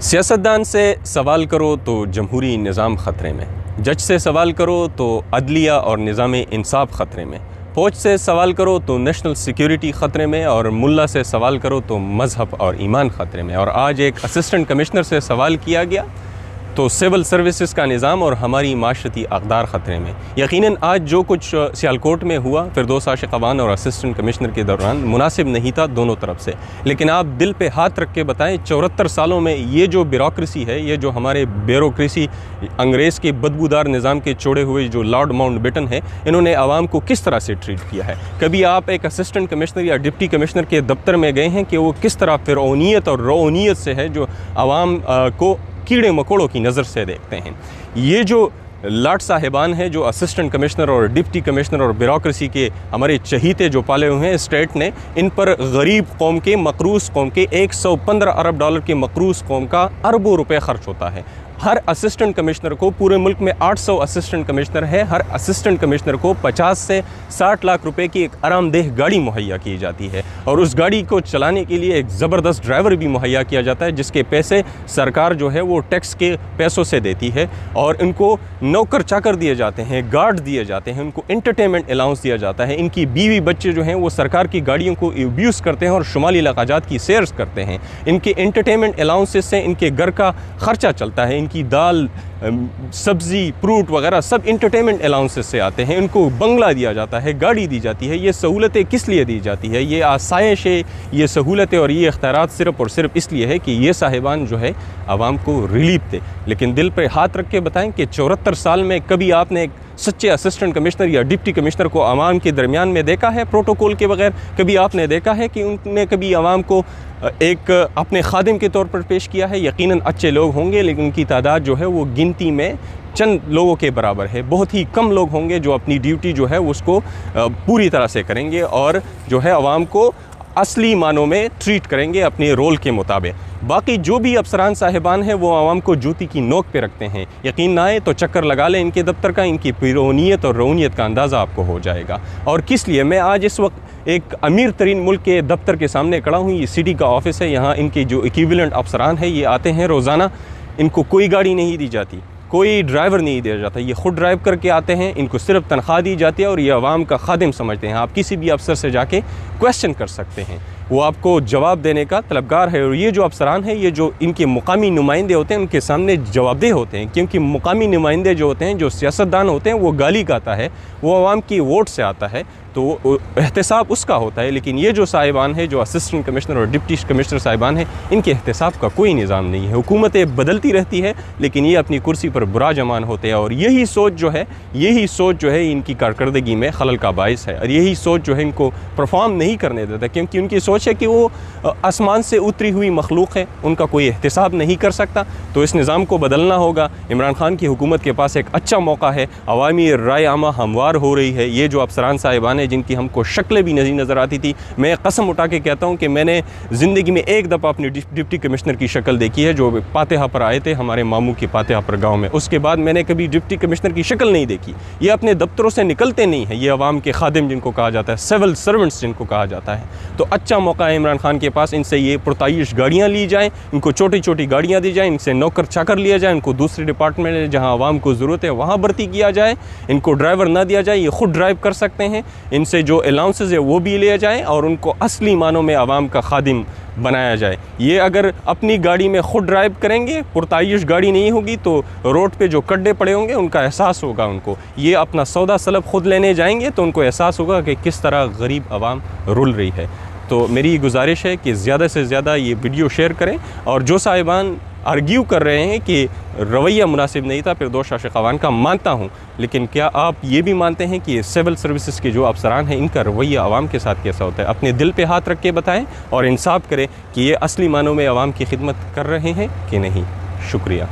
سیاستدان سے سوال کرو تو جمہوری نظام خطرے میں، جج سے سوال کرو تو عدلیہ اور نظام انصاف خطرے میں، فوج سے سوال کرو تو نیشنل سیکیورٹی خطرے میں، اور ملا سے سوال کرو تو مذہب اور ایمان خطرے میں۔ اور آج ایک اسسٹنٹ کمشنر سے سوال کیا گیا تو سول سروسز کا نظام اور ہماری معاشرتی اقدار خطرے میں۔ یقیناً آج جو کچھ سیالکوٹ میں ہوا فردوس عاشق اوان اور اسسٹنٹ کمشنر کے دوران مناسب نہیں تھا دونوں طرف سے، لیکن آپ دل پہ ہاتھ رکھ کے بتائیں 74 سالوں میں یہ جو بیوروکریسی ہے، یہ جو ہمارے بیوروکریسی انگریز کے بدبودار نظام کے چھوڑے ہوئے جو لارڈ ماؤنٹ بیٹن ہے، انہوں نے عوام کو کس طرح سے ٹریٹ کیا ہے؟ کبھی آپ ایک اسسٹنٹ کمشنر یا ڈپٹی کمشنر کے دفتر میں گئے ہیں کہ وہ کس طرح فرعونیت اور رعونیت سے ہے، جو عوام کو کیڑے مکوڑوں کی نظر سے دیکھتے ہیں؟ یہ جو لاٹ صاحبان ہیں، جو اسسٹنٹ کمشنر اور ڈپٹی کمشنر اور بیوروکریسی کے ہمارے چہیتے جو پالے ہوئے ہیں اسٹیٹ نے، ان پر غریب قوم کے، مقروض قوم کے 115 ارب ڈالر کے مقروض قوم کا اربوں روپے خرچ ہوتا ہے۔ ہر اسسٹنٹ کمشنر کو، پورے ملک میں 800 اسسٹنٹ کمشنر ہے، ہر اسسٹنٹ کمشنر کو 50 سے 60 لاکھ روپے کی ایک آرام دہ گاڑی مہیا کی جاتی ہے، اور اس گاڑی کو چلانے کے لیے ایک زبردست ڈرائیور بھی مہیا کیا جاتا ہے، جس کے پیسے سرکار جو ہے وہ ٹیکس کے پیسوں سے دیتی ہے، اور ان کو نوکر چاکر دیے جاتے ہیں، گارڈ دیے جاتے ہیں، ان کو انٹرٹینمنٹ الاؤنس دیا جاتا ہے۔ ان کی بیوی بچے جو ہیں وہ سرکار کی گاڑیوں کو ایبیوز کرتے ہیں اور شمالی علاقہ جات کی سیرز کرتے ہیں۔ ان کے انٹرٹینمنٹ الاؤنسز سے ان کے گھر کا خرچہ چلتا ہے، ان کی دال، سبزی، فروٹ وغیرہ سب انٹرٹینمنٹ الاؤنسز سے آتے ہیں۔ ان کو بنگلہ دیا جاتا ہے، گاڑی دی جاتی ہے۔ یہ سہولتیں کس لیے دی جاتی ہے؟ یہ آسائش ہے، یہ سہولتیں اور یہ اختیارات صرف اور صرف اس لیے ہے کہ یہ صاحبان جو ہے عوام کو ریلیف دے۔ لیکن دل پہ ہاتھ رکھ کے بتائیں کہ 74 سال میں کبھی آپ نے ایک سچے اسسٹنٹ کمشنر یا ڈپٹی کمشنر کو عوام کے درمیان میں دیکھا ہے پروٹوکول کے بغیر؟ کبھی آپ نے دیکھا ہے کہ ان نے کبھی عوام کو ایک اپنے خادم کے طور پر پیش کیا ہے؟ یقیناً اچھے لوگ ہوں گے، لیکن ان کی تعداد جو ہے وہ گنتی میں چند لوگوں کے برابر ہے۔ بہت ہی کم لوگ ہوں گے جو اپنی ڈیوٹی جو ہے اس کو پوری طرح سے کریں گے اور جو ہے عوام کو اصلی معنوں میں ٹریٹ کریں گے اپنے رول کے مطابق۔ باقی جو بھی افسران صاحبان ہیں وہ عوام کو جوتی کی نوک پہ رکھتے ہیں۔ یقین نہ آئے تو چکر لگا لیں ان کے دفتر کا، ان کی فرعونیت اور رعونیت کا اندازہ آپ کو ہو جائے گا۔ اور کس لیے میں آج اس وقت ایک امیر ترین ملک کے دفتر کے سامنے کھڑا ہوں؟ یہ سٹی کا آفس ہے، یہاں ان کے جو ایکویولنٹ افسران ہیں یہ آتے ہیں روزانہ، ان کو کوئی گاڑی نہیں دی جاتی، کوئی ڈرائیور نہیں دیا جاتا، یہ خود ڈرائیو کر کے آتے ہیں، ان کو صرف تنخواہ دی جاتی ہے اور یہ عوام کا خادم سمجھتے ہیں۔ آپ کسی بھی افسر سے جا کے کویسچن کر سکتے ہیں، وہ آپ کو جواب دینے کا طلبگار ہے۔ اور یہ جو افسران ہیں، یہ جو ان کے مقامی نمائندے ہوتے ہیں، ان کے سامنے جواب دہ ہوتے ہیں، کیونکہ مقامی نمائندے جو ہوتے ہیں، جو سیاستدان ہوتے ہیں، وہ گالی گاتا ہے، وہ عوام کی ووٹ سے آتا ہے، تو احتساب اس کا ہوتا ہے۔ لیکن یہ جو صاحبان ہیں، جو اسسٹنٹ کمشنر اور ڈپٹی کمشنر صاحبان ہیں، ان کے احتساب کا کوئی نظام نہیں ہے۔ حکومتیں بدلتی رہتی ہے لیکن یہ اپنی کرسی پر برا جمان ہوتے ہیں، اور یہی سوچ جو ہے ان کی کارکردگی میں خلل کا باعث ہے، اور یہی سوچ جو ہے ان کو پرفارم نہیں کرنے دیتا، کیونکہ ان کی سوچ ہے کہ وہ آسمان سے اتری ہوئی مخلوق ہے، ان کا کوئی احتساب نہیں کر سکتا۔ تو اس نظام کو بدلنا ہوگا۔ عمران خان کی حکومت کے پاس ایک اچھا موقع ہے، عوامی رائے عامہ ہموار ہو رہی ہے۔ یہ جو افسران صاحبان ہیں جن کی ہم کو شکلیں بھی نہیں نظر آتی تھی، میں قسم اٹھا کے کہتا ہوں کہ میں نے زندگی میں ایک دفعہ اپنی ڈپٹی کمشنر کی شکل دیکھی ہے، جو فاتحہ پر آئے تھے ہمارے ماموں کی فاتحہ پر گاؤں میں۔ اس کے بعد میں نے کبھی ڈپٹی کمشنر کی شکل نہیں دیکھی۔ یہ اپنے دفتروں سے نکلتے نہیں ہیں، یہ عوام کے خادم جن کو کہا جاتا ہے، سول سرونٹس جن کو کہا جاتا ہے۔ تو اچھا موقع ہے عمران خان کے پاس، ان سے یہ پرتعیش گاڑیاں لی جائیں، ان کو چھوٹی چھوٹی گاڑیاں دی جائیں، ان سے نوکر چاکر لیا جائے، ان کو دوسرے ڈپارٹمنٹ میں جہاں عوام کو ضرورت ہے وہاں بھرتی کیا جائے، ان کو ڈرائیور نہ دیا جائے، یہ خود ڈرائیو کر سکتے ہیں، ان سے جو الاؤنسز ہے وہ بھی لیا جائیں، اور ان کو اصلی معنوں میں عوام کا خادم بنایا جائے۔ یہ اگر اپنی گاڑی میں خود ڈرائیو کریں گے، پرتعیش گاڑی نہیں ہوگی، تو روڈ پہ جو کڈے پڑے ہوں گے ان کا احساس ہوگا ان کو۔ یہ اپنا سودا سلب خود لینے جائیں گے تو ان کو احساس ہوگا کہ کس طرح غریب عوام رول رہی ہے۔ تو میری گزارش ہے کہ زیادہ سے زیادہ یہ ویڈیو شیئر کریں، اور جو صاحبان آرگیو کر رہے ہیں کہ رویہ مناسب نہیں تھا فردوس عاشق اوان کا، مانتا ہوں، لیکن کیا آپ یہ بھی مانتے ہیں کہ سول سروسز کے جو افسران ہیں ان کا رویہ عوام کے ساتھ کیسا ہوتا ہے؟ اپنے دل پہ ہاتھ رکھ کے بتائیں اور انصاف کریں کہ یہ اصلی معنوں میں عوام کی خدمت کر رہے ہیں کہ نہیں۔ شکریہ۔